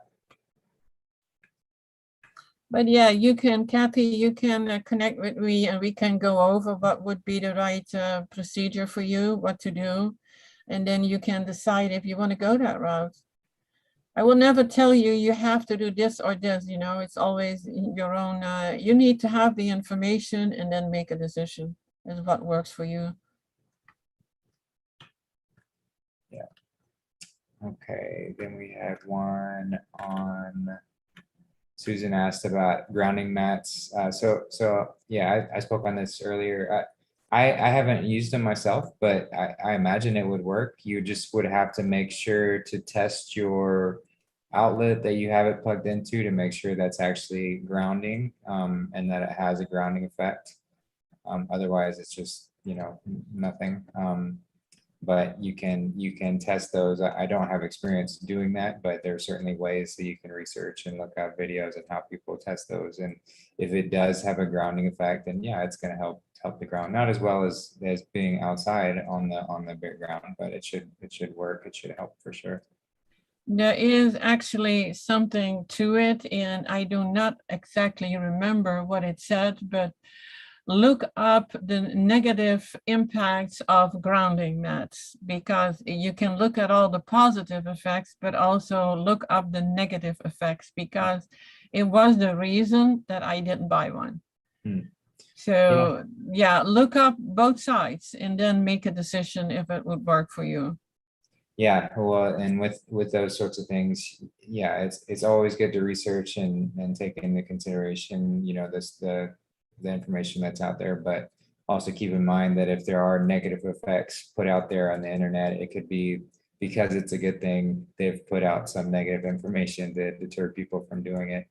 But yeah, you can, Kathy, you can connect with me and we can go over what would be the right procedure for you, what to do. And then you can decide if you want to go that route. I will never tell you, you have to do this or this, it's always your own, you need to have the information and then make a decision as what works for you. Yeah. Okay, then we have one on, Susan asked about grounding mats. So yeah, I spoke on this earlier. I haven't used them myself, but I imagine it would work. You just would have to make sure to test your outlet that you have it plugged into to make sure that's actually grounding, and that it has a grounding effect. Otherwise, it's just, nothing. But you can test those. I don't have experience doing that, but there are certainly ways that you can research and look at videos and how people test those. And if it does have a grounding effect, then yeah, it's going to help the ground. Not as well as being outside on the bare ground, but it should work. It should help for sure. There is actually something to it, and I do not exactly remember what it said, but look up the negative impacts of grounding mats, because you can look at all the positive effects, but also look up the negative effects, because it was the reason that I didn't buy one. So yeah, look up both sides and then make a decision if it would work for you. Yeah, well, and with those sorts of things, yeah, it's always good to research and take into consideration, the information that's out there, but also keep in mind that if there are negative effects put out there on the internet, it could be because it's a good thing, they've put out some negative information to deter people from doing it.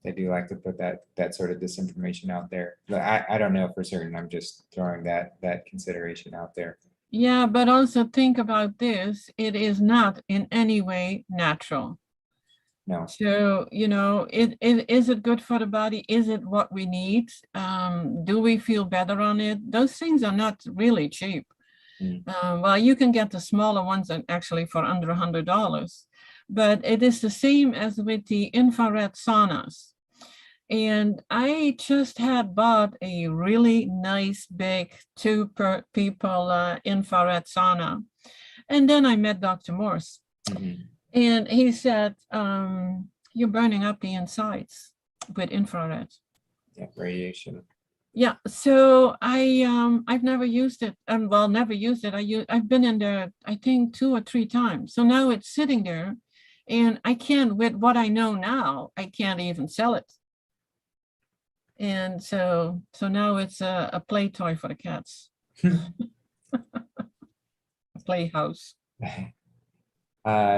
They do like to put that sort of disinformation out there, but I don't know for certain. I'm just throwing that consideration out there. Yeah, but also think about this. It is not in any way natural. No. So, is it good for the body? Is it what we need? Do we feel better on it? Those things are not really cheap. Well, you can get the smaller ones actually for under $100, but it is the same as with the infrared saunas. And I just had bought a really nice big 2 people infrared sauna. And then I met Dr. Morse. And he said, you're burning up the insides with infrared. Yeah, radiation. Yeah, so I've never used it. Well, never used it. I've been in there, I think 2 or 3 times. So now it's sitting there, and I can't, with what I know now, I can't even sell it. And so now it's a play toy for the cats. A playhouse.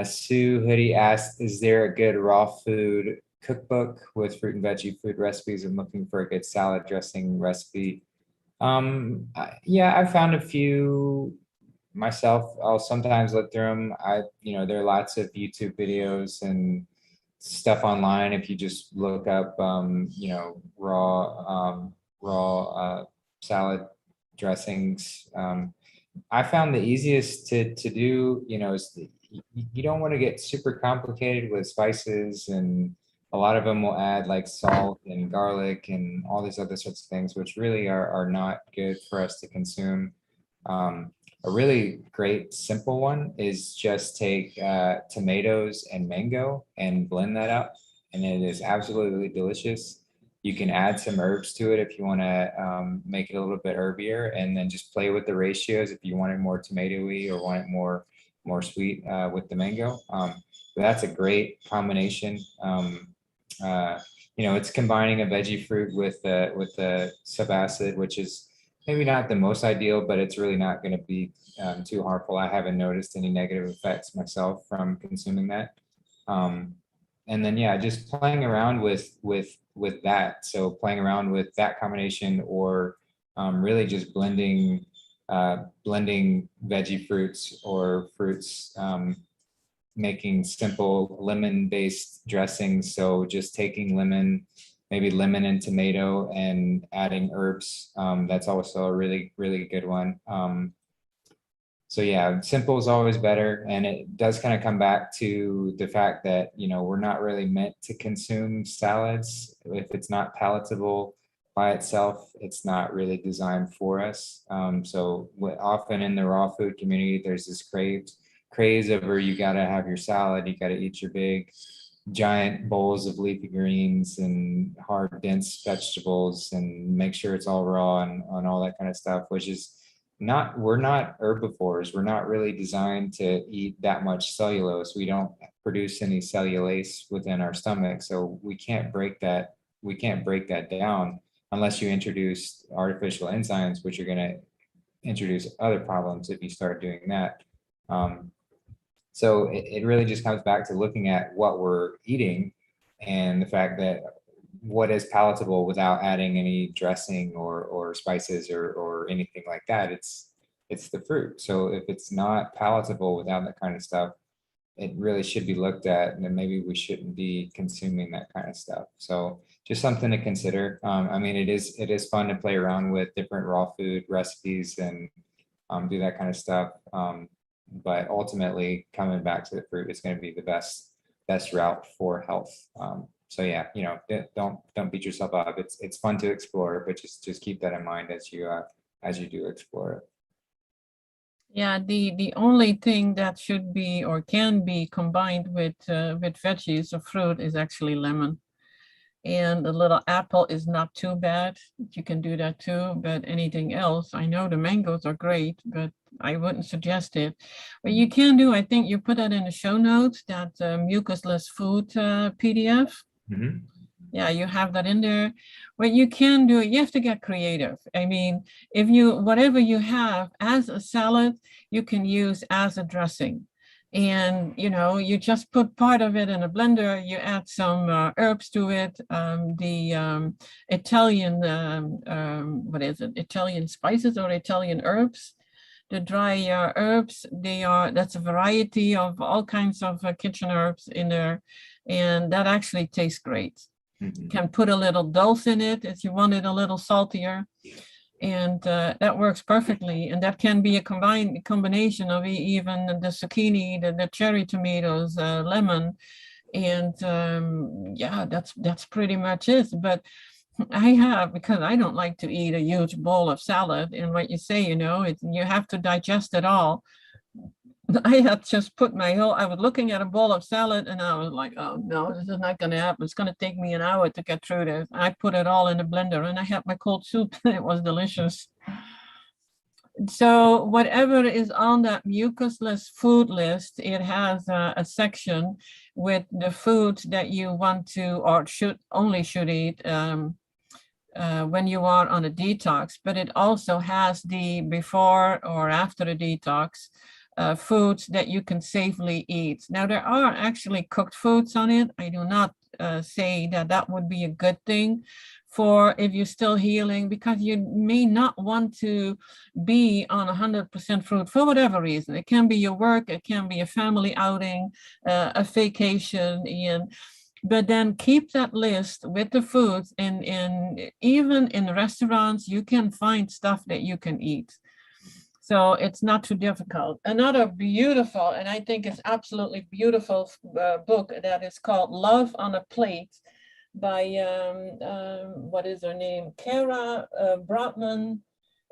Sue Hoodie asked, is there a good raw food cookbook with fruit and veggie food recipes? I'm looking for a good salad dressing recipe. Yeah, I found a few myself. I'll sometimes look through them. There are lots of YouTube videos and stuff online. If you just look up, raw salad dressings. I found the easiest to do, is you don't want to get super complicated with spices, and a lot of them will add like salt and garlic and all these other sorts of things, which really are not good for us to consume. A really great simple one is just take tomatoes and mango and blend that up, and it is absolutely delicious. You can add some herbs to it if you want to make it a little bit herbier, and then just play with the ratios if you want it more tomatoey or want it more sweet with the mango. But that's a great combination. It's combining a veggie fruit with the subacid, which is maybe not the most ideal, but it's really not going to be too harmful. I haven't noticed any negative effects myself from consuming that. And then, yeah, just playing around with that. So playing around with that combination, or really just blending blending veggie fruits or fruits, making simple lemon-based dressings. So just taking lemon, maybe lemon and tomato, and adding herbs. That's also a really, really good one. So yeah, simple is always better. And it does kind of come back to the fact that, we're not really meant to consume salads. If it's not palatable by itself, it's not really designed for us. So often in the raw food community, there's this craze over, you got to have your salad, you got to eat your big giant bowls of leafy greens and hard dense vegetables and make sure it's all raw and all that kind of stuff, which is we're not herbivores. We're not really designed to eat that much cellulose. We don't produce any cellulase within our stomach. So we can't break that down unless you introduce artificial enzymes, which are going to introduce other problems if you start doing that. So it really just comes back to looking at what we're eating and the fact that what is palatable without adding any dressing or spices or anything like that. It's the fruit. So if it's not palatable without that kind of stuff, it really should be looked at, and then maybe we shouldn't be consuming that kind of stuff. So just something to consider. I mean, it is fun to play around with different raw food recipes and do that kind of stuff. But ultimately, coming back to the fruit is going to be the best route for health. So yeah, don't beat yourself up. It's fun to explore, but just keep that in mind as you do explore it. Yeah, the only thing that should be or can be combined with veggies or fruit is actually lemon. And a little apple is not too bad. You can do that too, but anything else, I know the mangoes are great, but I wouldn't suggest it. What you can do, I think you put that in the show notes, that mucusless food PDF. Mm-hmm. Yeah, you have that in there. What you can do, you have to get creative. I mean, whatever you have as a salad, you can use as a dressing. And, you just put part of it in a blender, you add some herbs to it. The Italian, what is it? Italian spices or Italian herbs. The dry herbs, that's a variety of all kinds of kitchen herbs in there. And that actually tastes great. Mm-hmm. Can put a little dulse in it if you want it a little saltier. And that works perfectly. And that can be a combination of even the zucchini, the cherry tomatoes, lemon. And yeah, that's pretty much it. But because I don't like to eat a huge bowl of salad. And what you say, you have to digest it all. I had just put I was looking at a bowl of salad and I was like, oh no, this is not going to happen. It's going to take me an hour to get through this. I put it all in a blender and I had my cold soup. It was delicious. So whatever is on that mucusless food list, it has a section with the foods that you want to or should eat when you are on a detox, but it also has the before or after the detox foods that you can safely eat. Now, there are actually cooked foods on it. I do not say that would be a good thing for if you're still healing, because you may not want to be on 100% fruit for whatever reason. It can be your work, it can be a family outing, a vacation, but then keep that list with the foods, and even in restaurants, you can find stuff that you can eat. So it's not too difficult. Another beautiful, and I think it's absolutely beautiful book that is called Love on a Plate by, what is her name? Kara Brotman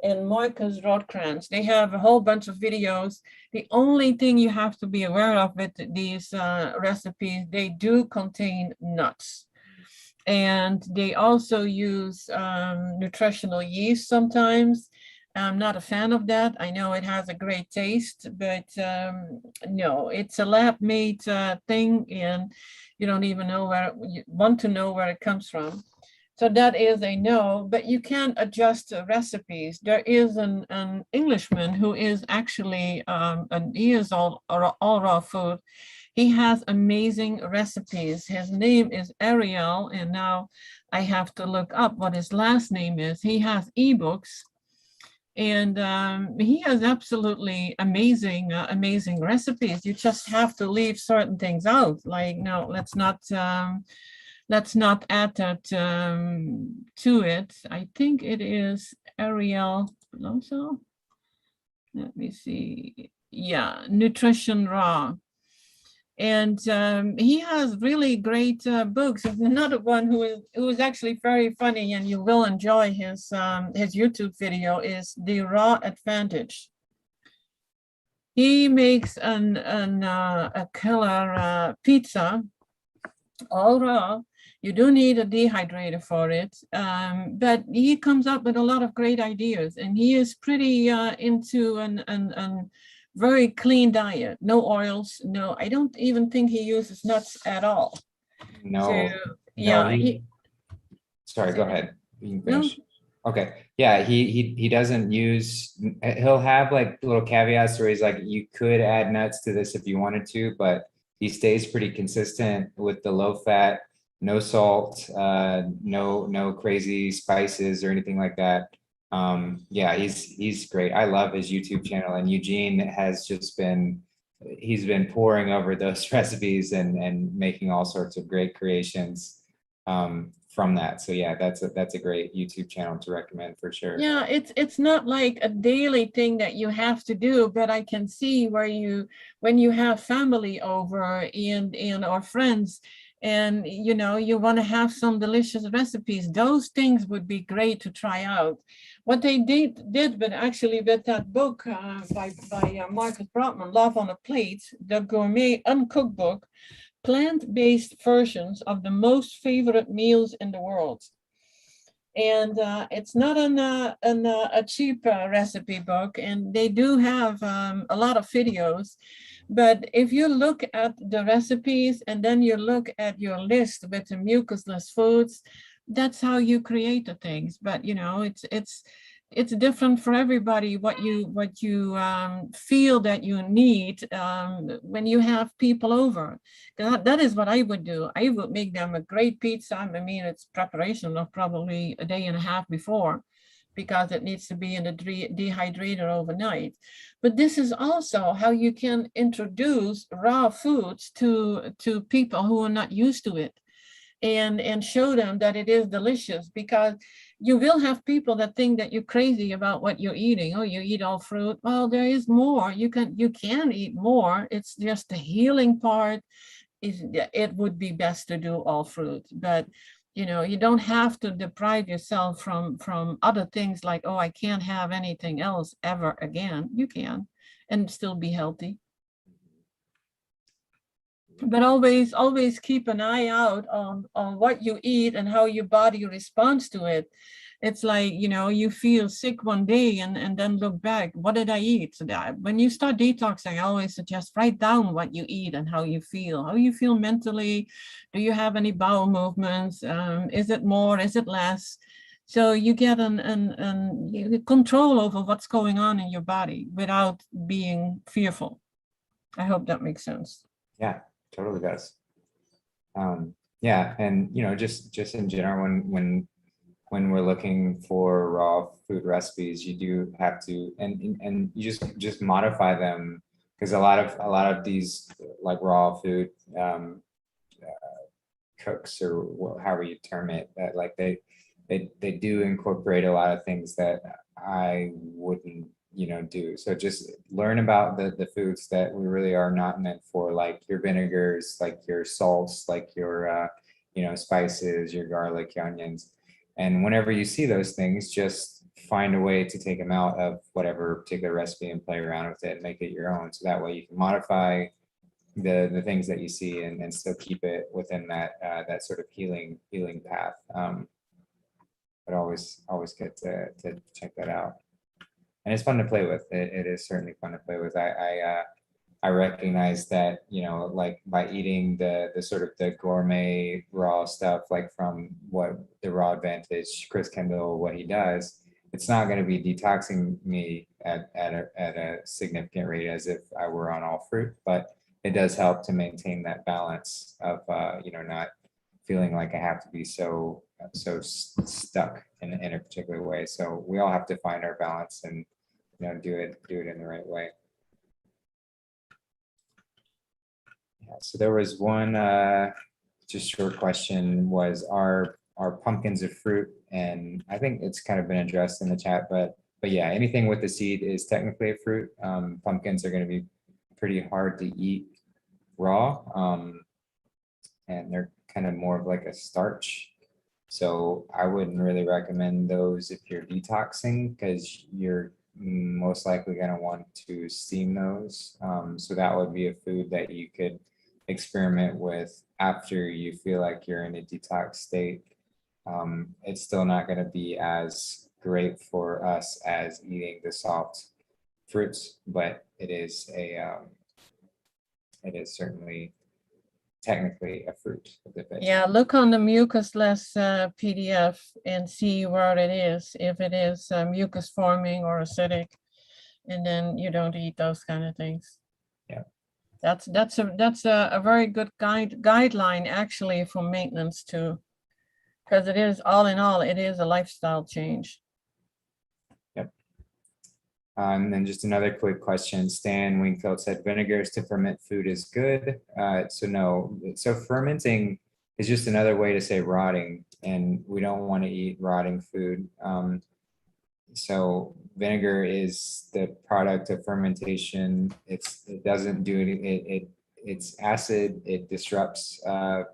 and Marcus Rothkrantz. They have a whole bunch of videos. The only thing you have to be aware of with these recipes, they do contain nuts. And they also use nutritional yeast sometimes. I'm not a fan of that. I know it has a great taste, but no, it's a lab-made thing, and you don't even know you want to know where it comes from. So that is a no, but you can adjust recipes. There is an Englishman who is actually, he is all raw food. He has amazing recipes. His name is Ariel, and now I have to look up what his last name is. He has ebooks. And he has absolutely amazing, amazing recipes. You just have to leave certain things out. Like, no, let's not add that to it. I think it is Ariel Loso. Let me see. Yeah, Nutrition Raw. And he has really great books. And another one who is actually very funny, and you will enjoy his YouTube video, is The Raw Advantage. He makes a killer pizza, all raw. You do need a dehydrator for it, but he comes up with a lot of great ideas, and he is pretty into an very clean diet. No oils, no. I don't even think he uses nuts at all. No, So, no, yeah. sorry, go ahead. You can No. finish. Okay. Yeah, he doesn't use, he'll have like little caveats where he's like, you could add nuts to this if you wanted to, but he stays pretty consistent with the low fat, no salt, no crazy spices or anything like that. Yeah, he's great. I love his YouTube channel, and Eugene has just been, he's been poring over those recipes and making all sorts of great creations from that. So yeah, that's a great YouTube channel to recommend for sure. Yeah, it's not like a daily thing that you have to do, but I can see where when you have family over and or friends, and you want to have some delicious recipes, those things would be great to try out. What they did, but actually with that book by Marcus Brotman, Love on a Plate, the gourmet uncooked book, plant-based versions of the most favorite meals in the world. And it's not a cheap recipe book, and they do have a lot of videos. But if you look at the recipes and then you look at your list with the mucusless foods, that's how you create the things. But it's different for everybody what you feel that you need when you have people over. That is what I would do. I would make them a great pizza. I mean, it's preparation of probably a day and a half before, because it needs to be in the dehydrator overnight. But this is also how you can introduce raw foods to people who are not used to it, and show them that it is delicious, because you will have people that think that you're crazy about what you're eating. Oh, you eat all fruit. Well, there is more. You can eat more. It's just the healing part. It would be best to do all fruit, but you don't have to deprive yourself from other things like, oh, I can't have anything else ever again. You can, and still be healthy. But always keep an eye out on what you eat and how your body responds to it. It's like, you feel sick one day and then look back, what did I eat? So that when you start detoxing, I always suggest write down what you eat and how you feel mentally. Do you have any bowel movements? Is it more, is it less? So you get an control over what's going on in your body without being fearful. I hope that makes sense. Yeah, totally does. Yeah, and just in general, when we're looking for raw food recipes, you do have to, and you just modify them, because a lot of these like raw food cooks, or however you term it, that like they do incorporate a lot of things that I wouldn't do. So just learn about the foods that we really are not meant for, like your vinegars, like your salts, like your spices, your garlic, your onions. And whenever you see those things, just find a way to take them out of whatever particular recipe and play around with it and make it your own. So that way you can modify the things that you see and still keep it within that sort of healing path. But always good to check that out. And it's fun to play with. It is certainly fun to play with. I recognize that, like by eating the sort of the gourmet raw stuff, like from what the Raw Advantage, Chris Kendall, what he does, it's not going to be detoxing me at a significant rate as if I were on all fruit, but it does help to maintain that balance of, not feeling like I have to be so stuck in a particular way. So we all have to find our balance and, you know, do it in the right way. Yeah, so there was one just short question, was are pumpkins a fruit? And I think it's kind of been addressed in the chat, but yeah, anything with the seed is technically a fruit. Pumpkins are going to be pretty hard to eat raw, and they're kind of more of like a starch. So I wouldn't really recommend those if you're detoxing, because you're most likely going to want to steam those. So that would be a food that you could experiment with after you feel like you're in a detox state. It's still not going to be as great for us as eating the soft fruits, but it is certainly technically a fruit of the vegetable. Yeah, look on the mucusless PDF and see where it is, if it is mucus forming or acidic, and then you don't eat those kind of things. Yeah. That's a very good guideline actually for maintenance too, because it is, all in all, it is a lifestyle change. Yep. And then just another quick question. Stan Wingfield said vinegars to ferment food is good. So no, so fermenting is just another way to say rotting, and we don't want to eat rotting food. So vinegar is the product of fermentation. It doesn't do anything. It's acid. It disrupts our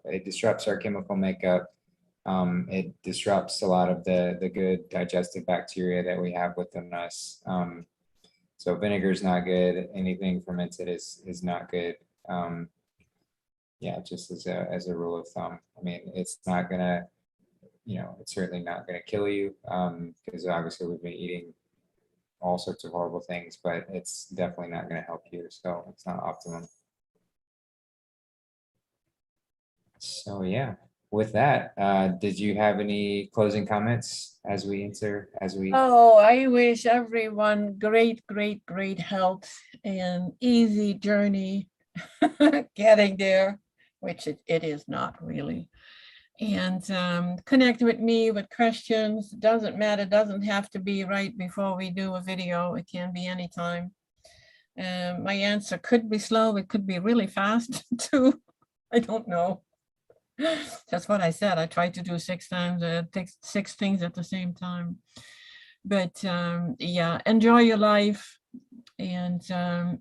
chemical makeup. It disrupts a lot of the good digestive bacteria that we have within us. So vinegar is not good. Anything fermented is not good. Yeah, just as a rule of thumb. I mean, it's not gonna, you know, it's certainly not gonna kill you, because obviously we've been eating all sorts of horrible things, but it's definitely not gonna help you. So it's not optimum. So yeah, with that, did you have any closing comments as we enter, Oh, I wish everyone great health and easy journey getting there, which it is not really. And connect with me with questions. Doesn't matter, doesn't have to be right before we do a video. It can be anytime. My answer could be slow, it could be really fast too. I don't know. That's what I said. I tried to do 6 things at the same time. But yeah, enjoy your life and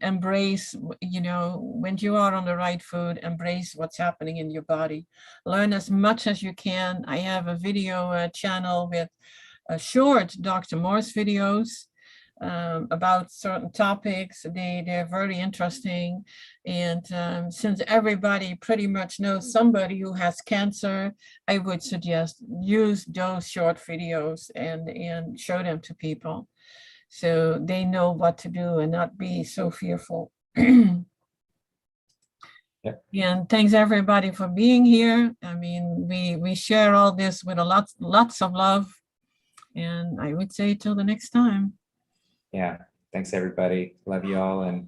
embrace, you know, when you are on the right food, embrace what's happening in your body. Learn as much as you can. I have a video channel with short Dr. Morse videos about certain topics. They're very interesting. And since everybody pretty much knows somebody who has cancer, I would suggest use those short videos and show them to people so they know what to do and not be so fearful. Yep. And thanks everybody for being here. I mean, we share all this with lots of love. And I would say till the next time. Yeah, thanks everybody. Love you all, and